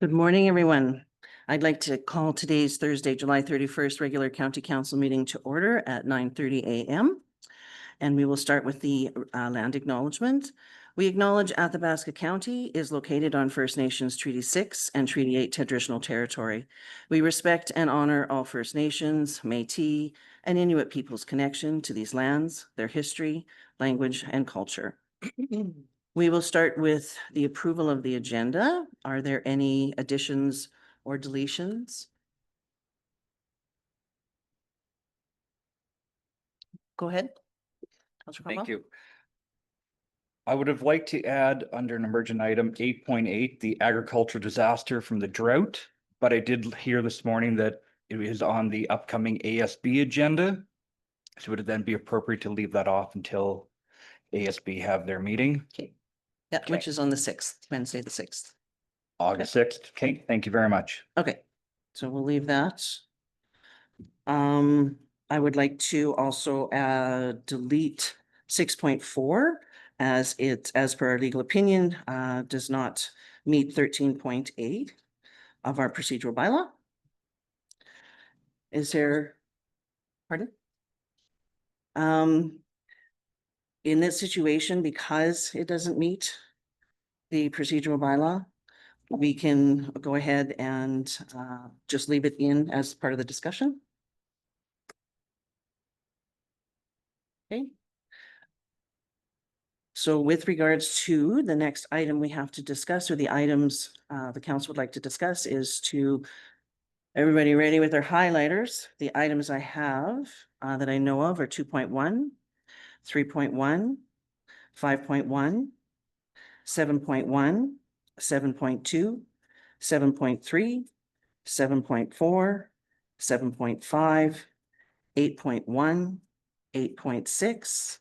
Good morning, everyone. I'd like to call today's Thursday, July 31st, regular county council meeting to order at 9:30 a.m. And we will start with the land acknowledgement. We acknowledge Athabasca County is located on First Nations Treaty 6 and Treaty 8 traditional territory. We respect and honor all First Nations, Métis, and Inuit peoples' connection to these lands, their history, language, and culture. We will start with the approval of the agenda. Are there any additions or deletions? Go ahead. Councilor Thank Cromwell. you. I would have liked to add under an emergent item 8.8, the agricultural disaster from the drought, but I did hear this morning that it is on the upcoming ASB agenda. So would it then be appropriate to leave that off until ASB have their meeting? Okay. Yeah, which is on the 6th, Wednesday, the 6th. August 6th. Okay, thank you very much. Okay, so we'll leave that. I would like to also delete 6.4 as per our legal opinion, does not meet 13.8 of our procedural bylaw. Is there, pardon? In this situation, because it doesn't meet the procedural bylaw, we can go ahead and just leave it in as part of the discussion. Okay. So with regards to the next item we have to discuss, or the items the council would like to discuss, is to, everybody ready with their highlighters? The items I have that I know of are 2.1, 3.1, 5.1, 7.1, 7.2, 7.3, 7.4, 7.5, 8.1, 8.6,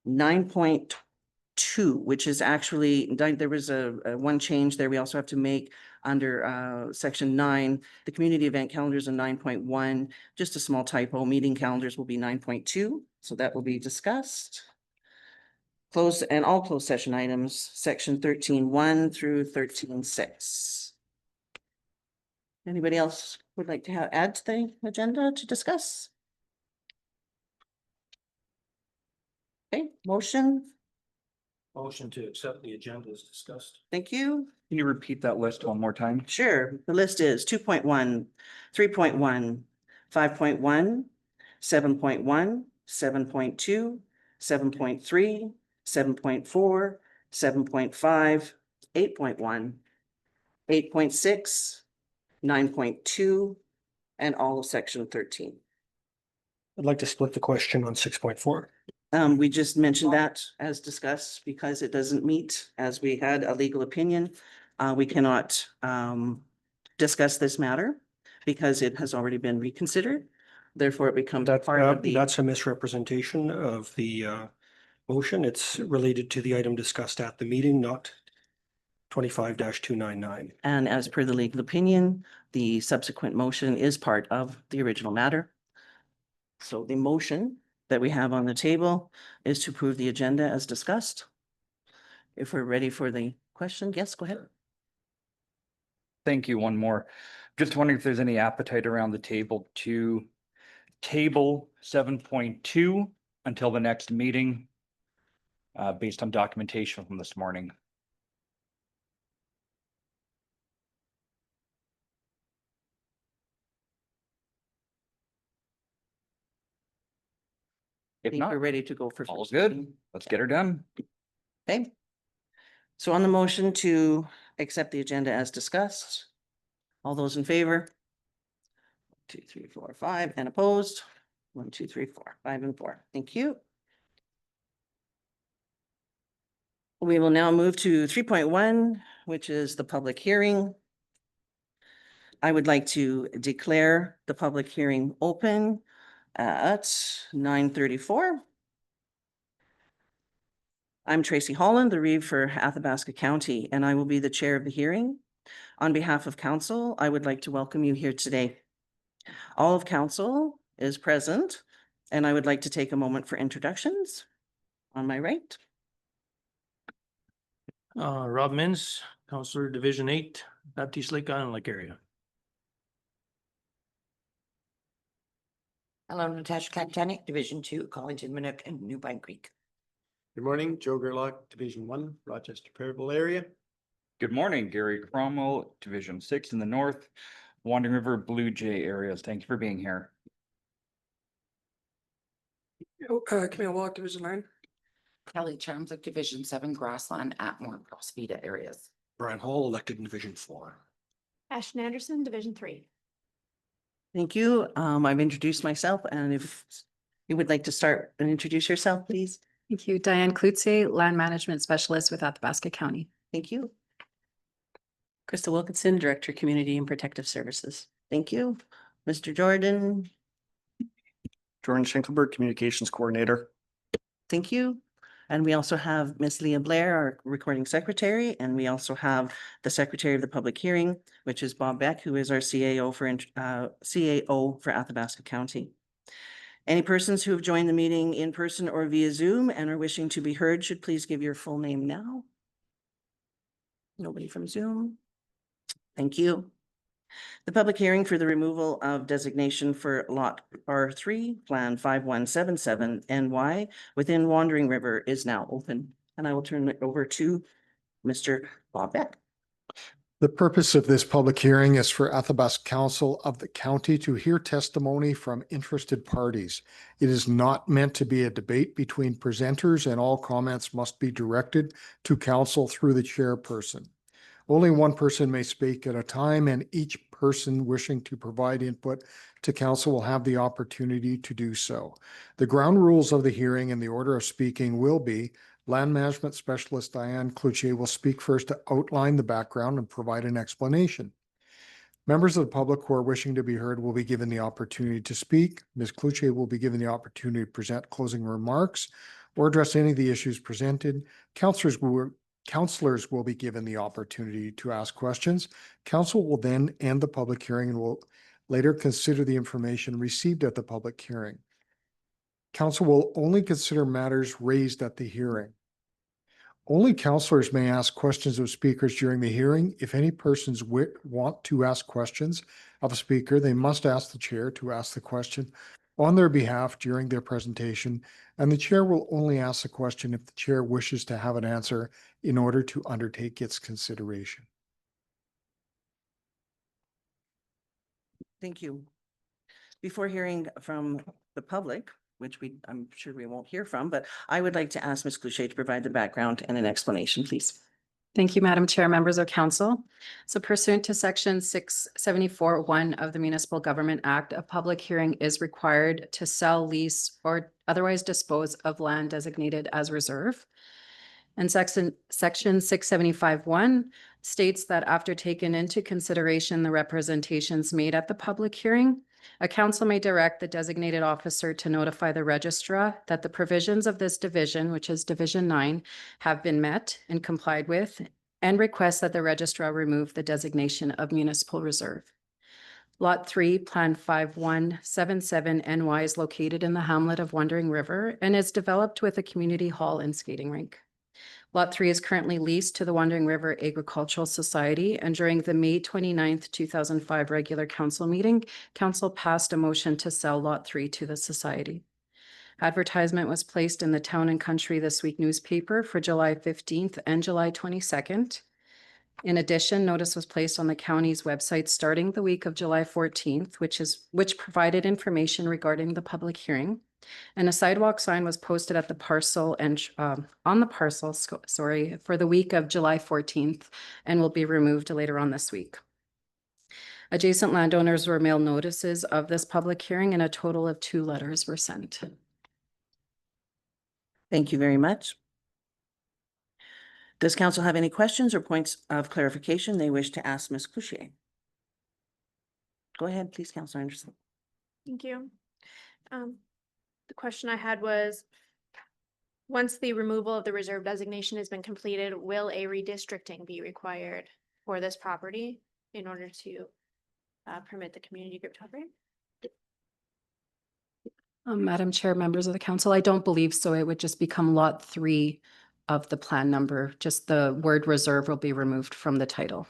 9.2, which is actually, there was a one change there. We also have to make under section 9, the community event calendars are 9.1, just a small typo. Meeting calendars will be 9.2, so that will be discussed. Closed and all closed session items, section 13.1 through 13.6. Anybody else would like to add to the agenda to discuss? Okay, motion. Motion to accept the agenda as discussed. Thank you. Can you repeat that list one more time? Sure. The list is 2.1, 3.1, 5.1, 7.1, 7.2, 7.3, 7.4, 7.5, 8.1, 8.6, 9.2, and all of section 13. I'd like to split the question on 6.4. We just mentioned that as discussed because it doesn't meet, as we had a legal opinion. We cannot discuss this matter because it has already been reconsidered. Therefore, it becomes part of the. That's a misrepresentation of the motion. It's related to the item discussed at the meeting, not 25-299. And as per the legal opinion, the subsequent motion is part of the original matter. So the motion that we have on the table is to approve the agenda as discussed. If we're ready for the question, yes, go ahead. Thank you. One more. Just wondering if there's any appetite around the table to table 7.2 until the next meeting, based on documentation from this morning. I If think not, we're ready to go for. all's first good. reading. Let's get her done. Okay. So on the motion to accept the agenda as discussed, all those in favor? 2, 3, 4, 5, and opposed? 1, 2, 3, 4, 5, and 4. Thank you. We will now move to 3.1, which is the public hearing. I would like to declare the public hearing open at 9:34. I'm Tracy Holland, the Reeve for Athabasca County, and I will be the chair of the hearing. On behalf of council, I would like to welcome you here today. All of council is present, and I would like to take a moment for introductions. On my right. Rob Mins, Councillor Division 8, Baptiste Lake Island Lake area. Hello, Natasha Kaptanik, Division Two, Collington, Minnook, and New Pine Creek. Good morning, Joe Gerlach, Division One, Rochester Perivale area. Good morning, Gary Cromwell, Division 6 in the north, Wandering River Blue Jay areas. Thank you for being here. Camille Walk, Division 9. Kelly Charms of Division 7, Grassland, Atmore, Prospeda areas. Brian Hall, elected in Division 4. Ashton Anderson, Division 3. Thank you. I've introduced myself, and if you would like to start and introduce yourself, please. Thank you. Diane Klutze, Land Management Specialist with Athabasca County. Thank you. Krista Wilkinson, Director, Community and Protective Services. Thank you. Mr. Jordan, Jordan Schenkelberg, Communications Coordinator. thank you. And we also have Miss Leah Blair, our recording secretary, and we also have the secretary of the public hearing, which is Bob Beck, who is our CAO for Athabasca County. Any persons who have joined the meeting in person or via Zoom and are wishing to be heard should please give your full name now. Nobody from Zoom. Thank you. The public hearing for the removal of designation for Lot R3, Plan 5177 NY within Wandering River is now open. And I will turn it over to Mr. Bob Beck. The purpose of this public hearing is for Athabasca Council of the county to hear testimony from interested parties. It is not meant to be a debate between presenters, and all comments must be directed to council through the chairperson. Only one person may speak at a time, and each person wishing to provide input to council will have the opportunity to do so. The ground rules of the hearing and the order of speaking will be: Land Management Specialist Diane Klutze will speak first to outline the background and provide an explanation. Members of the public who are wishing to be heard will be given the opportunity to speak. Ms. Klutze will be given the opportunity to present closing remarks or address any of the issues presented. Councilors will be given the opportunity to ask questions. Council will then end the public hearing and will later consider the information received at the public hearing. Council will only consider matters raised at the hearing. Only councilors may ask questions of speakers during the hearing. If any persons want to ask questions of a speaker, they must ask the chair to ask the question on their behalf during their presentation, and the chair will only ask the question if the chair wishes to have an answer in order to undertake its consideration. Thank you. Before hearing from the public, which I'm sure we won't hear from, but I would like to ask Ms. Klutze to provide the background and an explanation, please. Thank you, Madam Chair, members of council. So pursuant to section 674(1) of the Municipal Government Act, a public hearing is required to sell, lease, or otherwise dispose of land designated as reserve. And section 675(1) states that after taking into consideration the representations made at the public hearing, a council may direct the designated officer to notify the registrar that the provisions of this division, which is Division 9, have been met and complied with, and request that the registrar remove the designation of municipal reserve. Lot 3, Plan 5177 NY is located in the hamlet of Wandering River and is developed with a community hall and skating rink. Lot 3 is currently leased to the Wandering River Agricultural Society, and during the May 29th, 2005 regular council meeting, council passed a motion to sell Lot 3 to the society. Advertisement was placed in the Town and Country This Week newspaper for July 15th and July 22nd. In addition, notice was placed on the county's website starting the week of July 14th, which provided information regarding the public hearing. And a sidewalk sign was posted at the parcel and on the parcel, for the week of July 14th, and will be removed later on this week. Adjacent landowners were mailed notices of this public hearing, and a total of 2 letters were sent. Thank you very much. Does council have any questions or points of clarification they wish to ask Ms. Klutze? Go ahead, please, Councilor Anderson. Thank you. The question I had was, once the removal of the reserve designation has been completed, will a redistricting be required for this property in order to permit the community group to operate? Madam Chair, members of the council, I don't believe so. It would just become Lot 3 of the plan number. Just the word reserve will be removed from the title.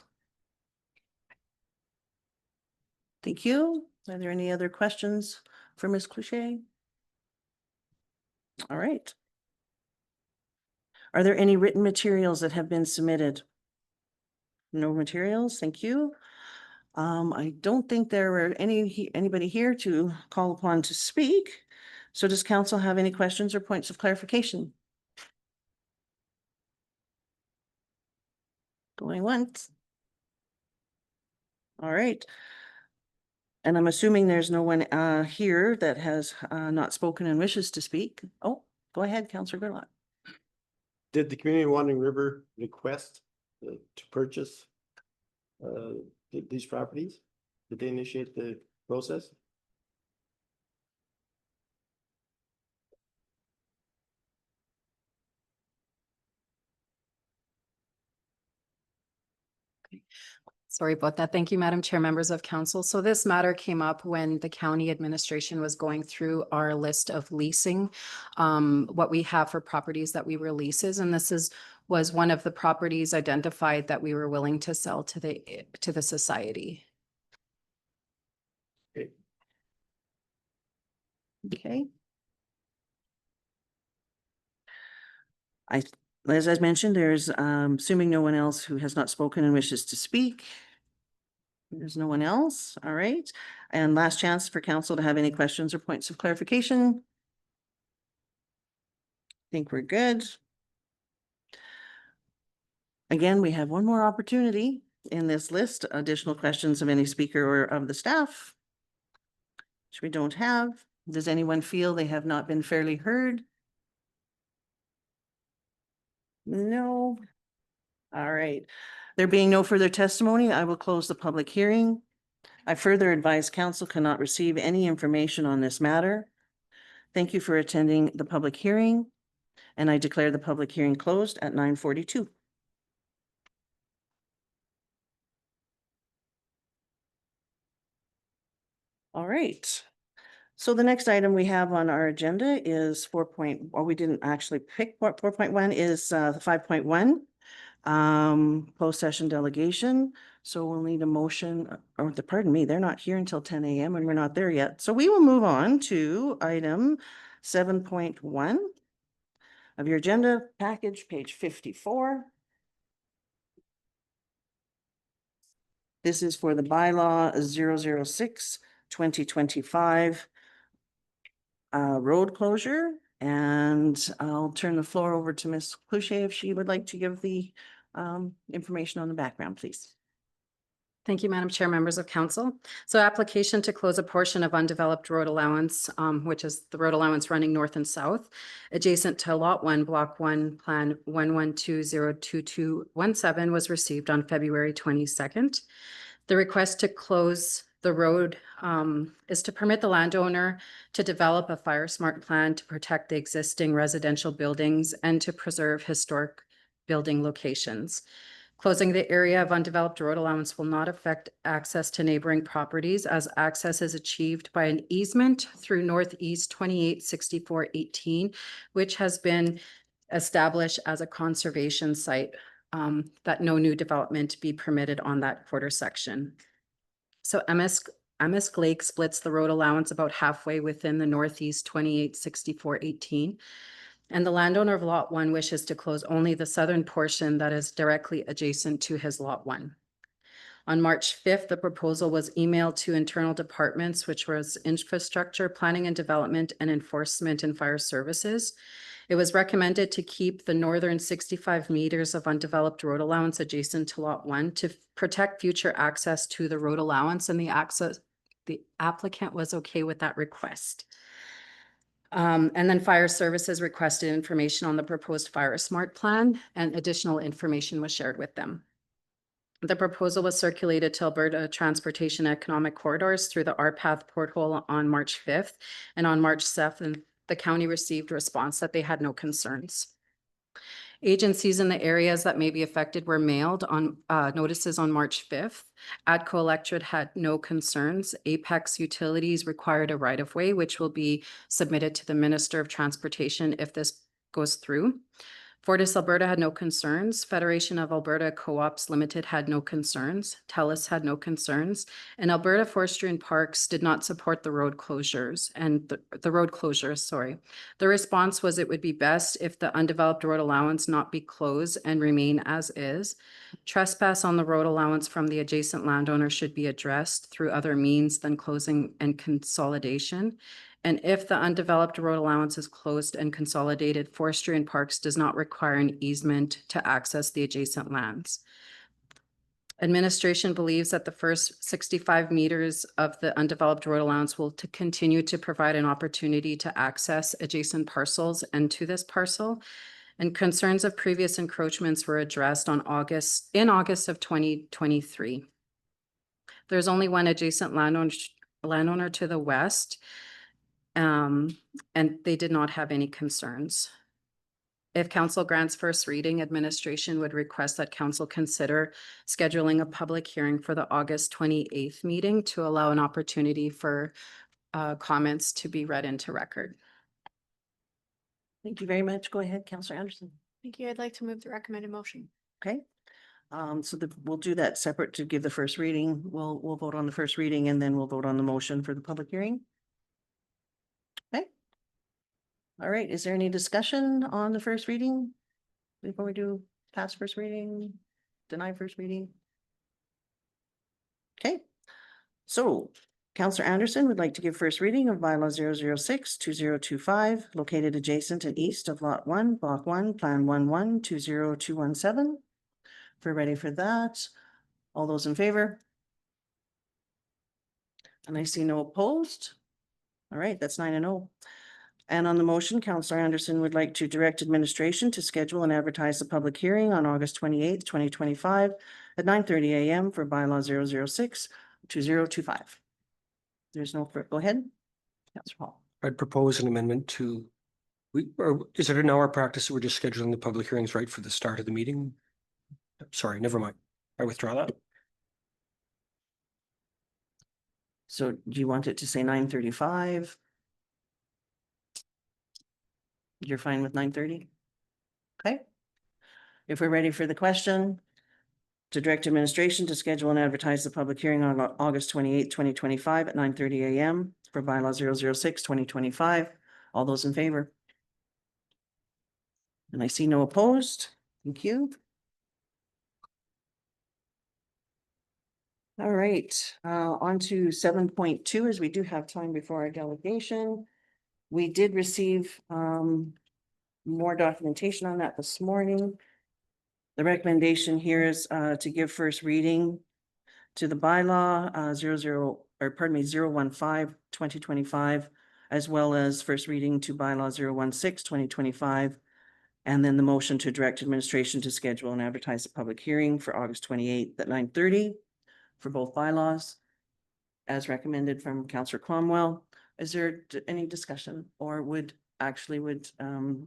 Thank you. Are there any other questions for Ms. Cloutier? All right. Are there any written materials that have been submitted? No materials, thank you. I don't think there were anybody here to call upon to speak. So does council have any questions or points of clarification? Going once. All right. And I'm assuming there's no one here that has not spoken and wishes to speak. Oh, go ahead, Councillor Gerlach. Did the Community Wandering River request to purchase these properties? Did they initiate the process? Sorry about that. Thank you, Madam Chair, members of council. So this matter came up when the county administration was going through our list of leasing, what we have for properties that we were leases, and was one of the properties identified that we were willing to sell to the society. Okay. Okay. As I mentioned, there's assuming no one else who has not spoken and wishes to speak. There's no one else. All right. And last chance for council to have any questions or points of clarification. Think we're good. Again, we have one more opportunity in this list. Additional questions of any speaker or of the staff, which we don't have. Does anyone feel they have not been fairly heard? No. All right. There being no further testimony, I will close the public hearing. I further advise council cannot receive any information on this matter. Thank you for attending the public hearing, and I declare the public hearing closed at 9:42. All right. So the next item we have on our agenda is we didn't actually pick 4.1 is 5.1. Closed session delegation. So we'll need a motion, pardon me, they're not here until 10 a.m. and we're not there yet. So we will move on to item 7.1 of your agenda package, page 54. This is for the bylaw 006/2025 road closure. And I'll turn the floor over to Ms. Cloutier if she would like to give the information on the background, please. Thank you, Madam Chair, members of council. So application to close a portion of undeveloped road allowance, which is the road allowance running north and south, adjacent to Lot 1, Block 1, Plan 112-02217 was received on February 22nd. The request to close the road is to permit the landowner to develop a fire smart plan to protect the existing residential buildings and to preserve historic building locations. Closing the area of undeveloped road allowance will not affect access to neighboring properties, as access is achieved by an easement through Northeast 286418, which has been established as a conservation site, that no new development be permitted on that quarter section. So Emisk Lake splits the road allowance about halfway within the Northeast 286418. And the landowner of Lot 1 wishes to close only the southern portion that is directly adjacent to his Lot 1. On March 5th, the proposal was emailed to internal departments, which was Infrastructure, Planning and Development, and Enforcement and Fire Services. It was recommended to keep the northern 65 meters of undeveloped road allowance adjacent to Lot 1 to protect future access to the road allowance, and the applicant was okay with that request. And then Fire Services requested information on the proposed Fire Smart Plan, and additional information was shared with them. The proposal was circulated to Alberta Transportation Economic Corridors through the RPath porthole on March 5th. And on March 7th, the county received a response that they had no concerns. Agencies in the areas that may be affected were mailed on notices on March 5th. ATCO Electric had no concerns. Apex Utilities required a right-of-way, which will be submitted to the Minister of Transportation if this goes through. Fortis Alberta had no concerns. Federation of Alberta Co-ops Limited had no concerns. TELUS had no concerns. And Alberta Forestry and Parks did not support the road closures and the road closures, sorry. The response was it would be best if the undeveloped road allowance not be closed and remain as is. Trespass on the road allowance from the adjacent landowner should be addressed through other means than closing and consolidation. And if the undeveloped road allowance is closed and consolidated, Forestry and Parks does not require an easement to access the adjacent lands. Administration believes that the first 65 meters of the undeveloped road allowance will to continue to provide an opportunity to access adjacent parcels and to this parcel. And concerns of previous encroachments were addressed in August of 2023. There's only one adjacent landowner to the west. And they did not have any concerns. If council grants first reading, administration would request that council consider scheduling a public hearing for the August 28th meeting to allow an opportunity for comments to be read into record. Thank you very much. Go ahead, Councillor Anderson. Thank you. I'd like to move the recommended motion. Okay. So we'll do that separate to give the first reading. We'll vote on the first reading and then we'll vote on the motion for the public hearing. Okay. All right. Is there any discussion on the first reading before we do pass first reading, deny first reading? Okay. So Councillor Anderson would like to give first reading of bylaw 006-2025, located adjacent and east of lot 1, block 1, plan 11-20217. If we're ready for that, all those in favor? And I see no opposed. All right, that's 9-0. And on the motion, Councillor Anderson would like to direct administration to schedule and advertise the public hearing on August 28th, 2025 at 9:30 a.m. for bylaw 006-2025. There's no, go ahead. Councillor Paul. I'd propose an amendment to, is it now our practice that we're just scheduling the public hearings right for the start of the meeting? Sorry, never mind. I withdraw that. So do you want it to say 9:35? You're fine with 9:30? Okay. If we're ready for the question, to direct administration to schedule and advertise the public hearing on August 28th, 2025 at 9:30 a.m. for bylaw 006-2025. All those in favor? And I see no opposed. Thank you. All right, on to 7.2, as we do have time before our delegation. We did receive more documentation on that this morning. The recommendation here is to give first reading to the bylaw 015-2025, as well as first reading to bylaw 016-2025. And then the motion to direct administration to schedule and advertise a public hearing for August 28th at 9:30 for both bylaws, as recommended from Councillor Cromwell. Is there any discussion, or would the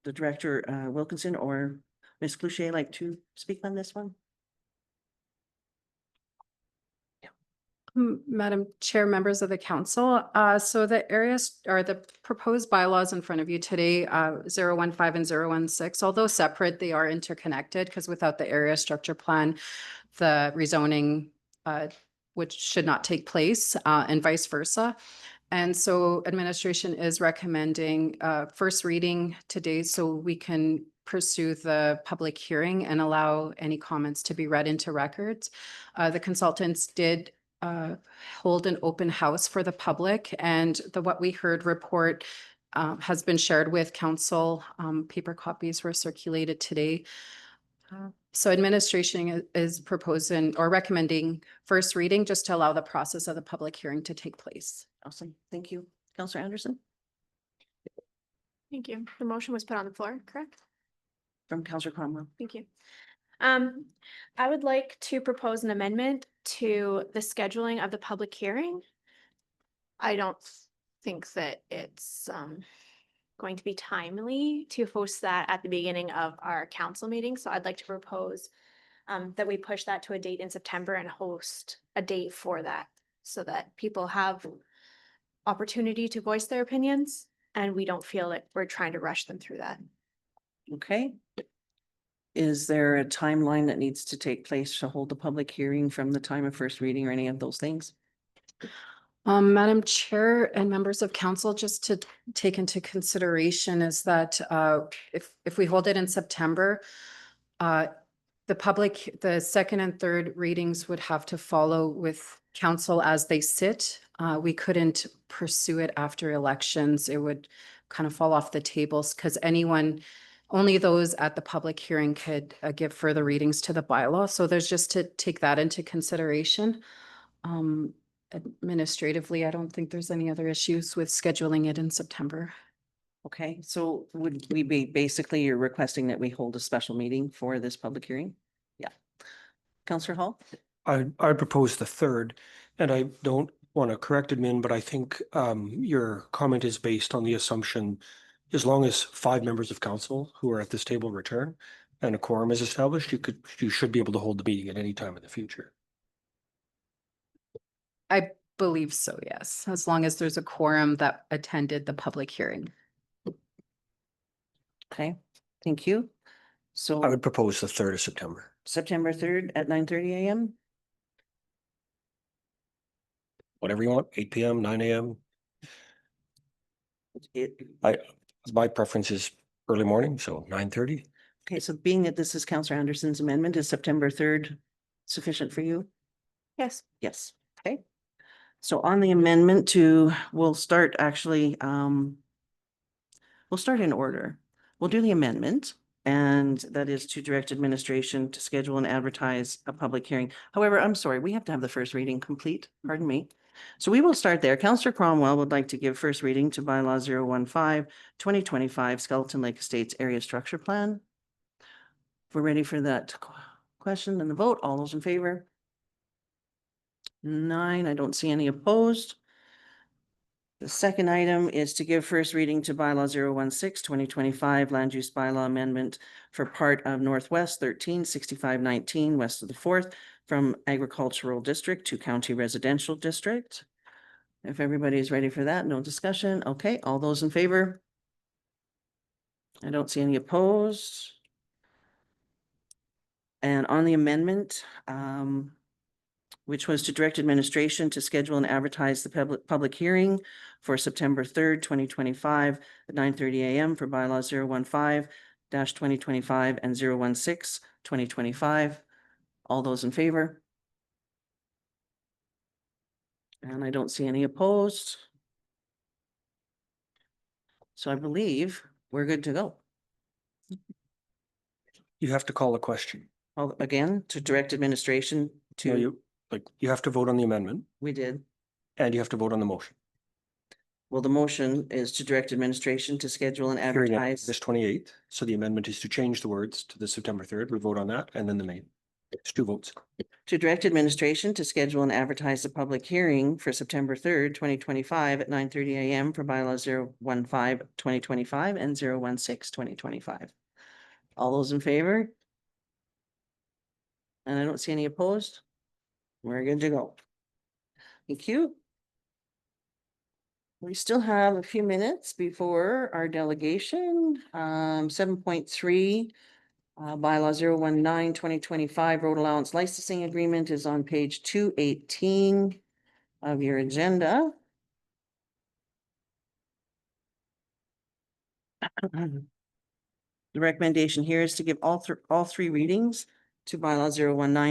Director Wilkinson or Ms. Cloutier like to speak on this one? Madam Chair, members of the council, so the areas or the proposed bylaws in front of you today, 015 and 016, although separate, they are interconnected because without the area structure plan, the rezoning which should not take place and vice versa. And so administration is recommending first reading today so we can pursue the public hearing and allow any comments to be read into records. The consultants did hold an open house for the public, and the What We Heard report has been shared with council. Paper copies were circulated today. So administration is proposing or recommending first reading just to allow the process of the public hearing to take place. Awesome. Thank you. Councillor Anderson? Thank you. The motion was put on the floor, correct? From Councillor Cromwell. Thank you. I would like to propose an amendment to the scheduling of the public hearing. I don't think that it's going to be timely to host that at the beginning of our council meeting. So I'd like to propose that we push that to a date in September and host a date for that so that people have opportunity to voice their opinions and we don't feel like we're trying to rush them through that. Okay. Is there a timeline that needs to take place to hold the public hearing from the time of first reading or any of those things? Madam Chair and members of council, just to take into consideration is that if we hold it in September, the second and third readings would have to follow with council as they sit. We couldn't pursue it after elections. It would kind of fall off the tables because only those at the public hearing could give further readings to the bylaw. So there's just to take that into consideration. Administratively, I don't think there's any other issues with scheduling it in September. Okay, so would we be, basically you're requesting that we hold a special meeting for this public hearing? Yeah. Counselor Hall? I propose the third, and I don't want to correct admin, but I think your comment is based on the assumption as long as 5 members of council who are at this table return and a quorum is established, you should be able to hold the meeting at any time in the future. I believe so, yes, as long as there's a quorum that attended the public hearing. Okay, thank you. I So would propose the 3rd of September. September 3rd at 9:30 a.m. Whatever you want, 8 PM, 9 AM. It, My preference is early morning, so 9:30. okay, so being that this is Counselor Anderson's amendment, is September 3rd sufficient for you? Yes. Yes, okay. So on the amendment we'll start actually, we'll start in order. We'll do the amendment, and that is to direct administration to schedule and advertise a public hearing. However, I'm sorry, we have to have the first reading complete, pardon me. So we will start there. Counselor Cromwell would like to give first reading to bylaw 015-2025 Skeleton Lake Estates Area Structure Plan. If we're ready for that question and the vote, all those in favor? 9, I don't see any opposed. The second item is to give first reading to bylaw 016-2025 Land Use Bylaw Amendment for part of Northwest 136519 west of the 4th from Agricultural District to County Residential District. If everybody is ready for that, no discussion. Okay, all those in favor? I don't see any opposed. And on the amendment, which was to direct administration to schedule and advertise the public hearing for September 3rd, 2025 at 9:30 a.m. for bylaw 015-2025 and 016-2025. All those in favor? And I don't see any opposed. So I believe we're good to go. You have to call a question. Again, to direct administration No, to, you have to vote on the amendment we did. and you have to vote on the motion. Well, the motion is to direct administration to schedule and Hearing it advertise. This 28th, so the amendment is to change the words to the September 3rd. We vote on that and then the main. It's 2 votes. To direct administration to schedule and advertise a public hearing for September 3rd, 2025 at 9:30 a.m. for bylaw 015-2025 and 016-2025. All those in favor? And I don't see any opposed. We're good to go. Thank you. We still have a few minutes before our delegation. 7.3. Bylaw 019-2025 road allowance licensing agreement is on page 218 of your agenda. The recommendation here is to give all 3 readings to bylaw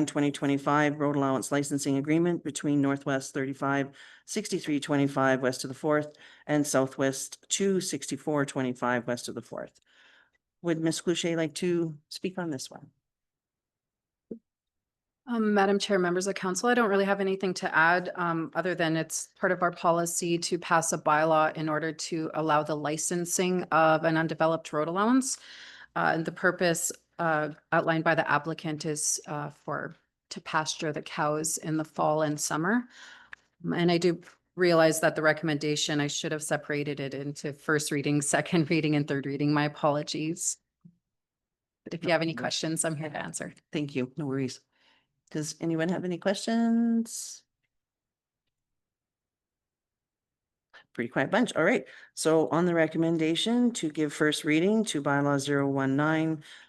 019-2025 road allowance licensing agreement between Northwest 35-6325 west of the 4th and Southwest 2-6425 west of the 4th. Would Ms. Cloutier like to speak on this one? Madam Chair, members of council, I don't really have anything to add, other than it's part of our policy to pass a bylaw in order to allow the licensing of an undeveloped road allowance. And the purpose outlined by the applicant is to pasture the cows in the fall and summer. And I do realize that the recommendation, I should have separated it into first reading, second reading, and third reading. My apologies. But if you have any questions, I'm here to answer. Thank you. No worries. Does anyone have any questions? Pretty quiet bunch. All right. So on the recommendation to give first reading to bylaw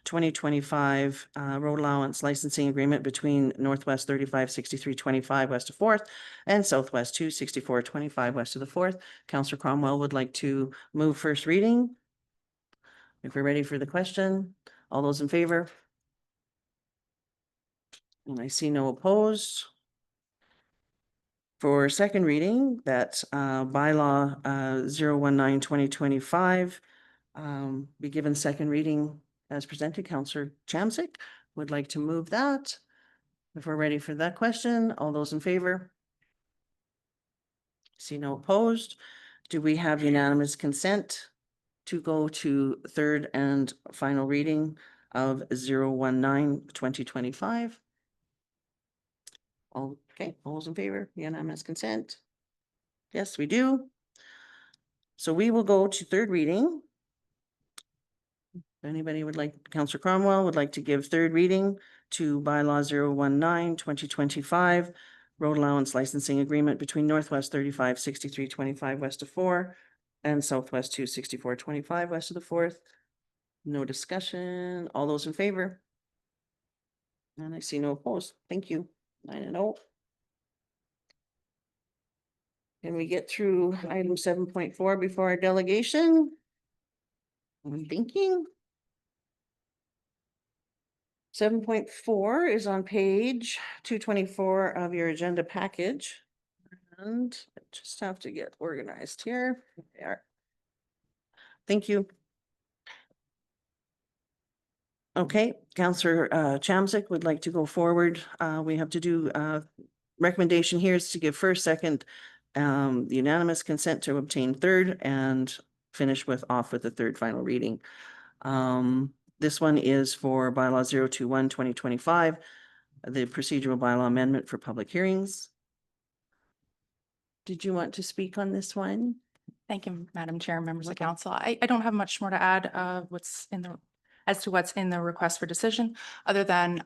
019-2025 road allowance licensing agreement between Northwest 356325 west of Fourth and Southwest 26425 west of the Fourth. Councillor Cromwell would like to move first reading. If we're ready for the question, all those in favor? And I see no opposed. For second reading, that bylaw 019-2025 be given second reading as presented. Councillor Chamzik would like to move that. If we're ready for that question, all those in favor? See no opposed. Do we have unanimous consent to go to third and final reading of 019-2025? Okay, all those in favor, unanimous consent? Yes, we do. So we will go to third reading. If anybody would like, Councillor Cromwell would like to give third reading to bylaw 019-2025 road allowance licensing agreement between Northwest 356325 west of 4 and Southwest 26425 west of the 4th. No discussion. All those in favor? And I see no opposed. Thank you. 9-0. Can we get through item 7.4 before our delegation? I'm thinking. 7.4 is on page 224 of your agenda package. And I just have to get organized here. There. Thank you. Okay, Councillor Chamzik would like to go forward. We have to do recommendation here is to give first, second, unanimous consent to obtain third and finish off with the third final reading. This one is for bylaw 021-2025, the procedural bylaw amendment for public hearings. Did you want to speak on this one? Thank you, Madam Chair, members of council. I don't have much more to add as to what's in the request for decision, other than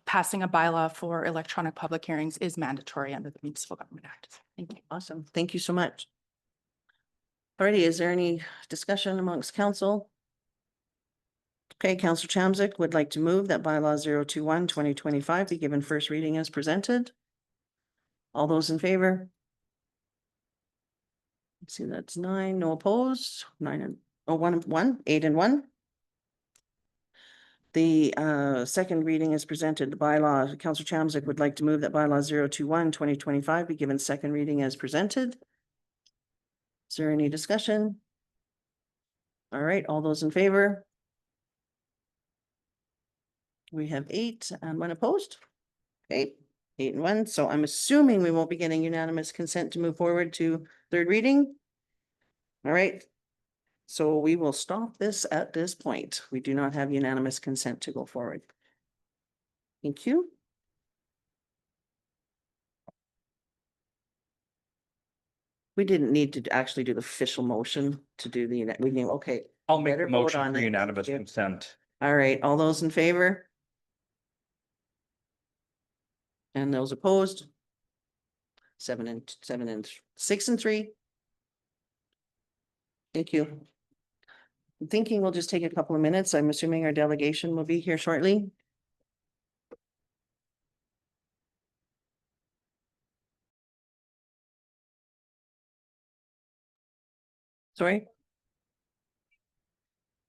passing a bylaw for electronic public hearings is mandatory under the Municipal Government Act. Thank you. Awesome. Thank you so much. Alrighty, is there any discussion amongst council? Okay, Councillor Chamzik would like to move that bylaw 021-2025 be given first reading as presented. All those in favor? Let's see, that's 9, no opposed, 9 and 8 and 1. The second reading is presented. The bylaw, Councillor Chamzik would like to move that bylaw 021-2025 be given second reading as presented. Is there any discussion? All right, all those in favor? We have 8 and 1 opposed. Okay, 8 and 1. So I'm assuming we won't be getting unanimous consent to move forward to third reading. All right. So we will stop this at this point. We do not have unanimous consent to go forward. Thank you. We didn't need to actually do the official motion to do the, we knew, okay. I'll make Better a vote motion on for it. unanimous Thank you. consent. All right, all those in favor? And those opposed? 7 and 6 and 3. Thank you. I'm thinking we'll just take a couple of minutes. I'm assuming our delegation will be here shortly. Sorry.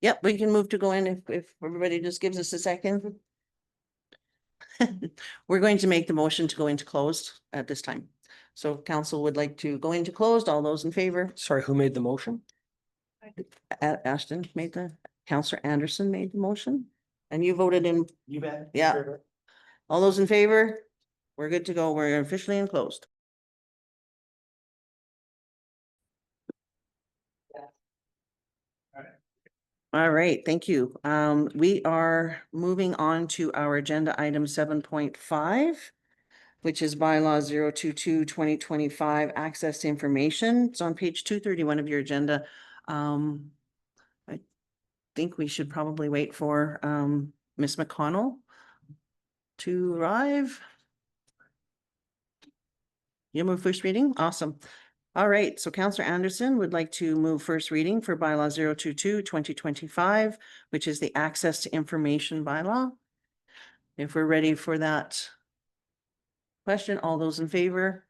Yep, we can move to go in if everybody just gives us a second. We're going to make the motion to go into closed at this time. So council would like to go into closed. All those in favor? Sorry, who made the motion? Ashton made Councillor Anderson made the motion and you voted in. You bet. Yeah. All those in favor? We're good to go. We're officially enclosed. All right, thank you. We are moving on to our agenda item 7.5, which is bylaw 022-2025 access to information. It's on page 231 of your agenda. I think we should probably wait for Ms. McConnell to arrive. You move first reading? Awesome. All right, so Counselor Anderson would like to move first reading for bylaw 022-2025, which is the access to information bylaw. If we're ready for that question, all those in favor?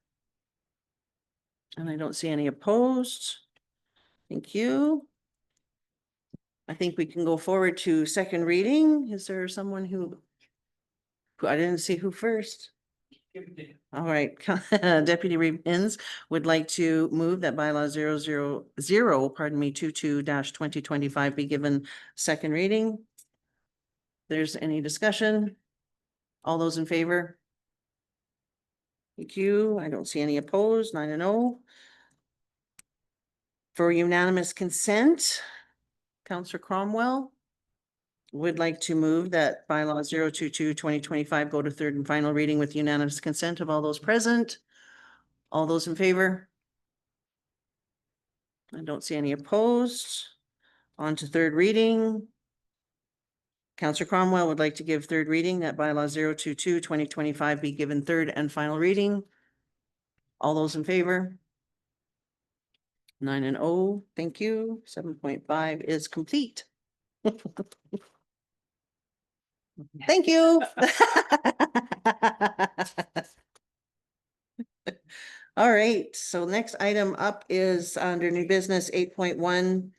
And I don't see any opposed. Thank you. I think we can go forward to second reading. Is there someone who I didn't see who first? All right, Deputy Reevens would like to move that bylaw 22-2025 be given second reading. There's any discussion? All those in favor? Thank you. I don't see any opposed, 9-0. For unanimous consent, Counselor Cromwell would like to move that bylaw 022-2025 go to third and final reading with unanimous consent of all those present. All those in favor? I don't see any opposed. On to third reading. Counselor Cromwell would like to give third reading that bylaw 022-2025 be given third and final reading. All those in favor? 9-0, thank you. 7.5 is complete. Thank you. All right, so next item up is under new business 8.1,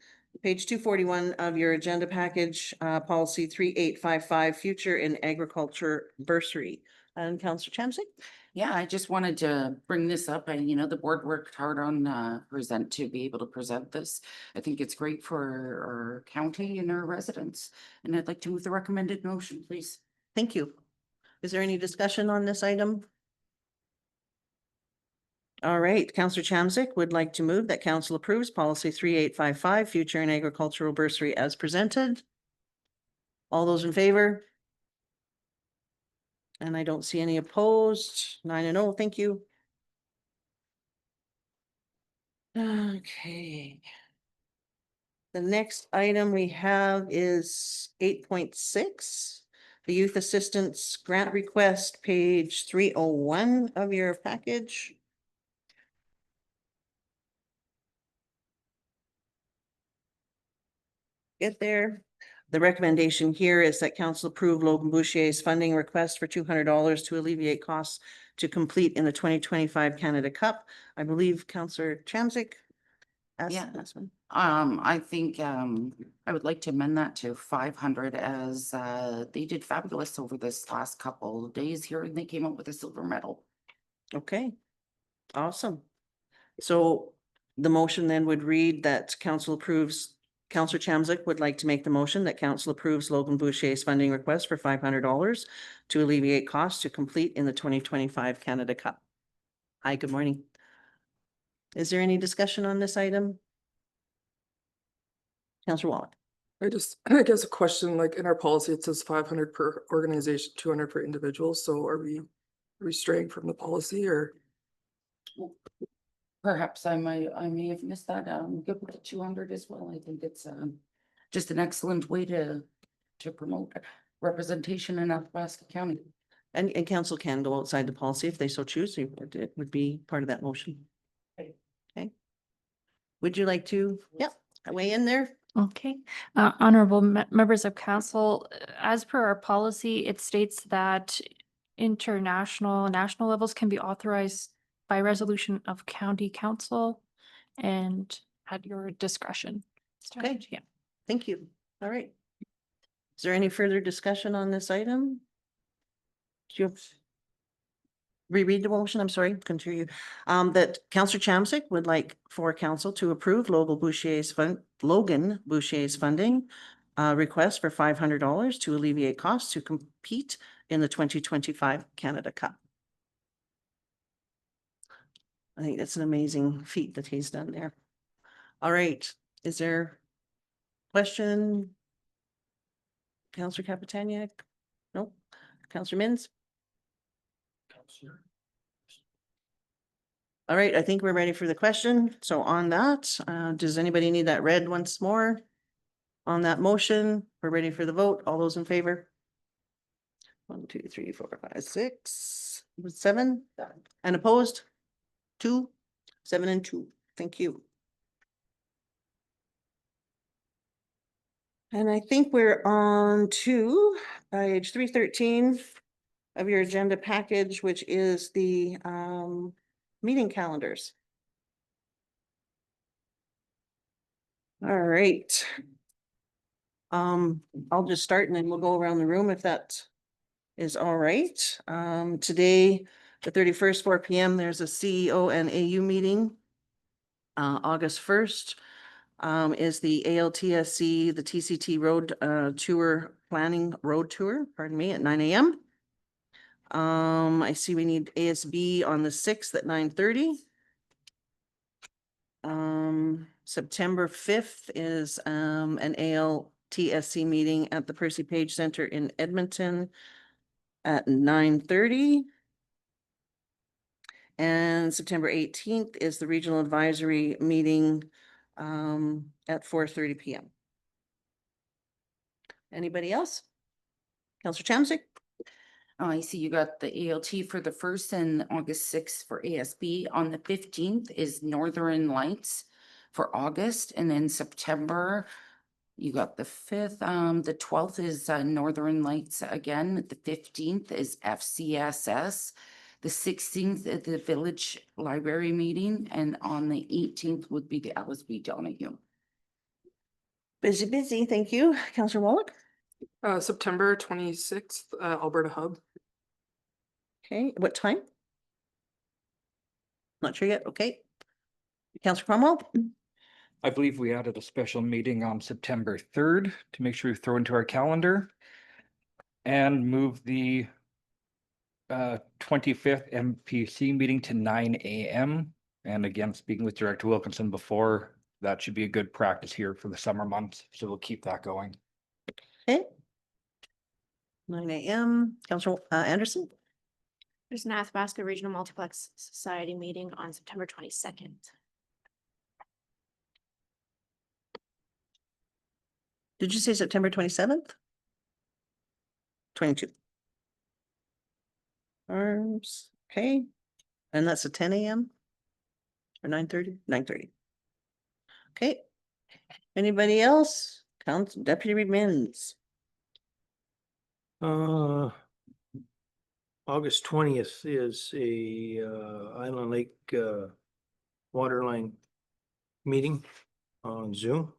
page 241 of your agenda package, policy 3855, future in agriculture bursary. And Councillor Chamsey? Yeah, I just wanted to bring this up. And, the board worked hard on to be able to present this. I think it's great for our county and our residents. And I'd like to move the recommended motion, please. Thank you. Is there any discussion on this item? All right, Councillor Chamsik would like to move that council approves policy 3855, future in agricultural bursary as presented. All those in favor? And I don't see any opposed. 9-0, thank you. Okay. The next item we have is 8.6, the youth assistance grant request, page 301 of your package. Get there. The recommendation here is that council approve Logan Boucher's funding request for $200 to alleviate costs to complete in the 2025 Canada Cup. I believe Councillor Chamsik asked Yeah. this one. I think I would like to amend that to 500 as they did fabulous over this last couple of days here and they came up with a silver medal. Okay, awesome. So the motion then would read that council approves, Councillor Chamsik would like to make the motion that council approves Logan Boucher's funding request for $500 to alleviate costs to complete in the 2025 Canada Cup. Hi, good morning. Is there any discussion on this item? Councillor Wallach. I guess a question, like in our policy, it says 500 per organization, 200 per individual. So are we straying from the policy or? Perhaps I may have missed that. Good with the 200 as well. I think it's just an excellent way to promote representation in Athabasca County. And council can go outside the policy if they so choose. It would be part of that motion. Okay. Would you like to, weigh in there? Okay, honorable members of council, as per our policy, it states that national levels can be authorized by resolution of county council and at your discretion. Okay. Yeah. Thank you. All right. Is there any further discussion on this item? Do you reread the motion? I'm sorry, couldn't hear you. That Councillor Chamsik would like for council to approve Logan Boucher's funding request for $500 to alleviate costs to compete in the 2025 Canada Cup. I think that's an amazing feat that he's done there. All right, is there question? Councillor Kapitaniak? Nope. Councillor Mins? All right, I think we're ready for the question. So on that, does anybody need that read once more? On that motion, we're ready for the vote. All those in favor? 1, 2, 3, 4, 5, 6, 7. And opposed? 2, 7 and 2. Thank you. And I think we're on to page 313 of your agenda package, which is the meeting calendars. All right. I'll just start and then we'll go around the room if that is all right. Today, the 31st, 4 p.m., there's a CEO and AU meeting. August 1st is the ALTSC, the TCT road tour planning road tour, pardon me, at 9 a.m. I see we need ASB on the 6th at 9:30. September 5th is an ALTSC meeting at the Percy Page Center in Edmonton at 9:30. And September 18th is the regional advisory meeting at 4:30 p.m. Anybody else? Counselor Chamsick? Oh, I see you got the ALT for the 1st and August 6th for ASB. On the 15th is Northern Lights for August, and then September, you got the 5th. The 12th is Northern Lights again. The 15th is FCSS. The 16th is the Village Library meeting, and on the 18th would be the LSB Donahue. Busy, thank you. Counselor Wallach? September 26th, Alberta Hub. Okay, what time? Not sure yet, okay. Counselor Cromwell? I believe we added a special meeting on September 3rd to make sure we throw into our calendar. And move the 25th MPC meeting to 9 a.m. And again, speaking with Director Wilkinson before, that should be a good practice here for the summer months. So we'll keep that going. Okay. 9 a.m. Counselor Anderson? There's an Athabasca Regional Multiplex Society meeting on September 22nd. Did you say September 27th? 22. Arms, okay. And that's a 10 a.m. or 9:30? 9:30. Okay. Anybody else? Council Deputy Reed Mins. August 20th is a Island Lake Waterline meeting on Zoom.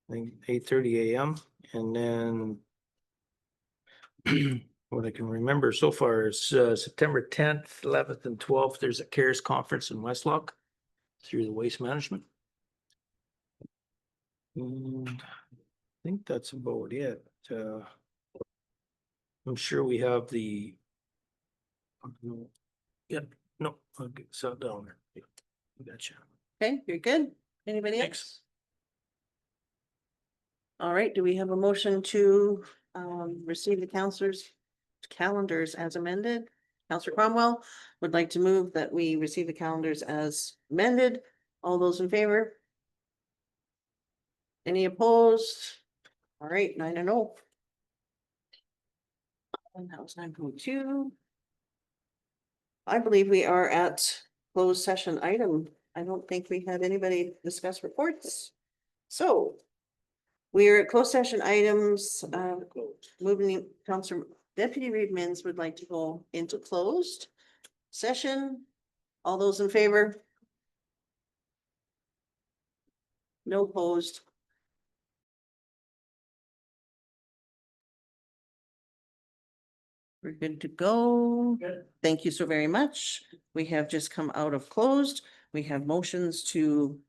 I think 8:30 a.m. And then what I can remember so far is September 10th, 11th, and 12th. There's a CARES conference in Westlock through the Waste Management. And I think that's about it. I'm sure we have the. Yeah, no, I'll get sat down there. Yeah, gotcha. Okay, you're good. Anybody Thanks. else? All right, do we have a motion to receive the counselors' calendars as amended? Counselor Cromwell would like to move that we receive the calendars as amended. All those in favor? Any opposed? All right, 9-0. And that was 9.2. I believe we are at closed session item. I don't think we had anybody discuss reports. So we are at closed session items, moving Councilor Deputy Reed Mins would like to go into closed session. All those in favor? No opposed. We're good to go. Thank you so very much. We have just come out of closed. We have motions to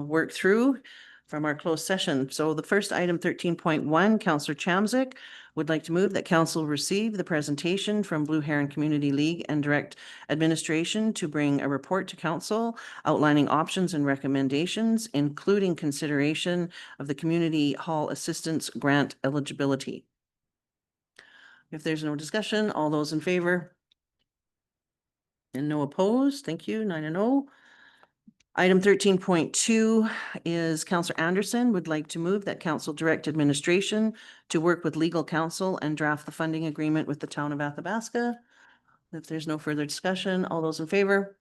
work through from our closed session. So the first item 13.1, Councillor Chamsick would like to move that council receive the presentation from Blue Heron Community League and direct administration to bring a report to council outlining options and recommendations, including consideration of the community hall assistance grant eligibility. If there's no discussion, all those in favor? And no opposed, thank you, 9-0. Item 13.2 is Councillor Anderson would like to move that council direct administration to work with legal counsel and draft the funding agreement with the town of Athabasca. If there's no further discussion, all those in favor?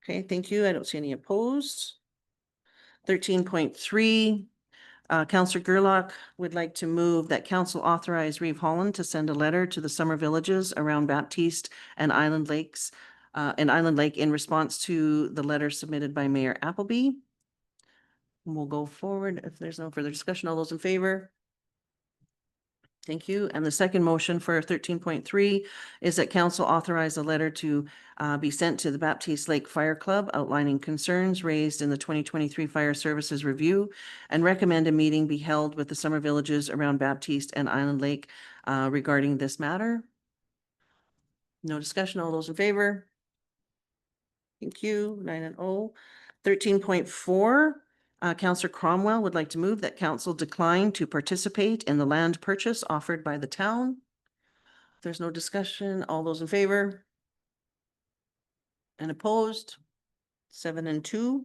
Okay, thank you. I don't see any opposed. 13.3, Counselor Gerlach would like to move that council authorize Reeve Holland to send a letter to the summer villages around Baptiste and Island Lakes, and Island Lake in response to the letter submitted by Mayor Appleby. We'll go forward if there's no further discussion. All those in favor? Thank you. And the second motion for 13.3 is that council authorize a letter to be sent to the Baptiste Lake Fire Club outlining concerns raised in the 2023 Fire Services Review and recommend a meeting be held with the summer villages around Baptiste and Island Lake regarding this matter. No discussion. All those in favor? Thank you. 9-0. 13.4. Counselor Cromwell would like to move that council decline to participate in the land purchase offered by the town. If there's no discussion, all those in favor? And opposed? 7-2.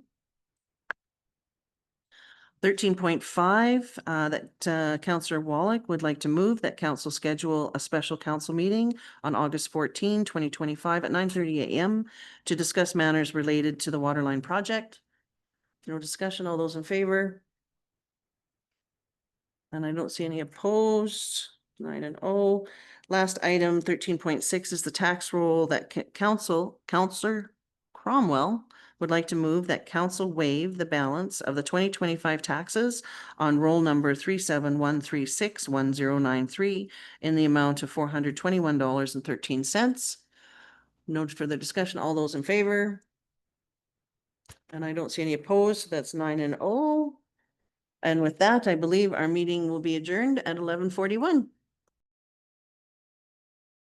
13.5, that Counselor Wallach would like to move that council schedule a special council meeting on August 14, 2025 at 9:30 a.m. to discuss matters related to the Waterline project. No discussion. All those in favor? And I don't see any opposed. 9-0. Last item, 13.6 is the tax roll that Counselor Cromwell would like to move that council waive the balance of the 2025 taxes on roll number 37136109 in the amount of $421.13. No further discussion. All those in favor? And I don't see any opposed. That's 9-0. And with that, I believe our meeting will be adjourned at 11:41.